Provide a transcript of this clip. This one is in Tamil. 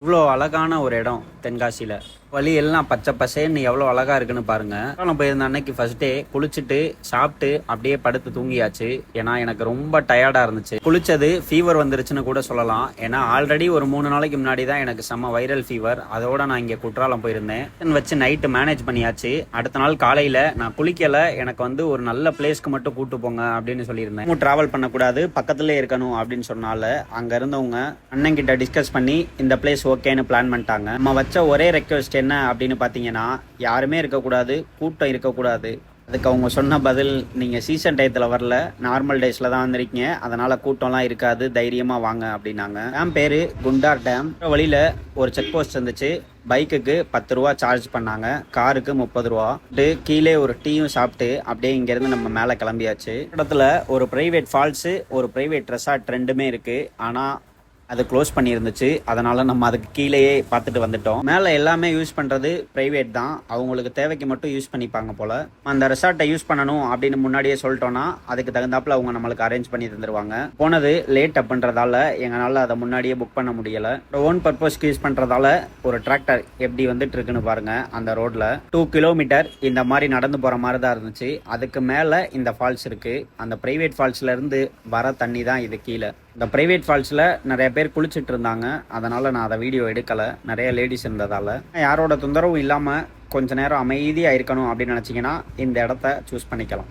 இவ்வளோ அழகான ஒரு இடம் தென்காசியில். வழி எல்லாம் பச்சை பசேன்னு எவ்வளோ அழகா இருக்குன்னு பாருங்க. நான் போயிருந்த அன்னைக்கு ஃபர்ஸ்ட் டே குளிச்சுட்டு சாப்பிட்டு அப்படியே படுத்து தூங்கியாச்சு. ஏன்னா எனக்கு ரொம்ப டயர்டா இருந்துச்சு. குளிச்சது ஃபீவர் வந்துருச்சுன்னு கூட சொல்லலாம். ஏன்னா ஆல்ரெடி ஒரு 3 நாளைக்கு முன்னாடி தான் எனக்கு செம்ம வைரல் ஃபீவர். அதோட நான் இங்கே குற்றாலம் போயிருந்தேன். வச்சு நைட்டு மேனேஜ் பண்ணியாச்சு. அடுத்த நாள் காலையில நான் குளிக்கல, எனக்கு வந்து ஒரு நல்ல பிளேஸ்க்கு மட்டும் கூட்டு போங்க அப்படின்னு சொல்லியிருந்தேன். டிராவல் பண்ணக்கூடாது, பக்கத்துல இருக்கணும் அப்படின்னு சொன்னால அங்க இருந்தவங்க அண்ணன் கிட்ட டிஸ்கஸ் பண்ணி இந்த பிளேஸ் ஓகேன்னு பிளான் பண்ணிட்டாங்க. நம்ம வச்ச ஒரே ரெக்வஸ்ட் என்ன அப்படின்னு பார்த்தீங்கன்னா, யாருமே இருக்கக்கூடாது, கூட்டம் இருக்கக்கூடாது. அதுக்கு அவங்க சொன்ன பதில், நீங்கள் சீசன் டயத்தில் வரல, நார்மல் டேஸில் தான் வந்திருக்கீங்க, அதனால் கூட்டம்லாம் இருக்காது, தைரியமாக வாங்க அப்படின்னாங்க. டேம் பேர் குண்டார் டேம். வழியில் ஒரு செக் போஸ்ட் இருந்துச்சு. பைக்குக்கு 10 ரூபா சார்ஜ் பண்ணாங்க, காருக்கு 30 ரூபா. கீழே ஒரு டீயும் சாப்பிட்டு அப்படியே இங்கேருந்து நம்ம மேலே கிளம்பியாச்சு. இடத்துல ஒரு பிரைவேட் ஃபால்ஸு, ஒரு பிரைவேட் ரெசார்ட் ரெண்டுமே இருக்குது. ஆனால் அது க்ளோஸ் பண்ணியிருந்துச்சு. அதனால் நம்ம அதுக்கு கீழேயே பார்த்துட்டு வந்துட்டோம். மேலே எல்லாமே யூஸ் பண்ணுறது ப்ரைவேட் தான், அவங்களுக்கு தேவைக்கு மட்டும் யூஸ் பண்ணிப்பாங்க போல். அந்த ரெசார்ட்டை யூஸ் பண்ணணும் அப்படின்னு முன்னாடியே சொல்லிட்டோன்னா அதுக்கு தகுந்தாப்பில் அவங்க நம்மளுக்கு அரேஞ்ச் பண்ணி தந்துடுவாங்க. போனது லேட் அப்படின்றதால எங்களால் அதை முன்னாடியே புக் பண்ண முடியலை. ஓன் பர்பஸ்க்கு யூஸ் பண்ணுறதால ஒரு டிராக்டர் எப்படி வந்துட்டு இருக்குன்னு பாருங்கள். அந்த ரோட்டில் 2 கிலோமீட்டர் இந்த மாதிரி நடந்து போகிற மாதிரி தான் இருந்துச்சு. அதுக்கு மேலே இந்த ஃபால்ஸ் இருக்குது. அந்த ப்ரைவேட் ஃபால்ஸ்லேருந்து வர தண்ணி தான் இது கீழே. இந்த ப்ரைவேட் ஃபால்ஸில் நிறைய பேர் குளிச்சுட்டு இருந்தாங்க. அதனால் நான் அதை வீடியோ எடுக்கலை, நிறைய லேடிஸ் இருந்ததால். யாரோட தொந்தரவும் இல்லாமல் கொஞ்ச நேரம் அமைதியாக இருக்கணும் அப்படின்னு நினச்சிங்கன்னா இந்த இடத்த சூஸ் பண்ணிக்கலாம்.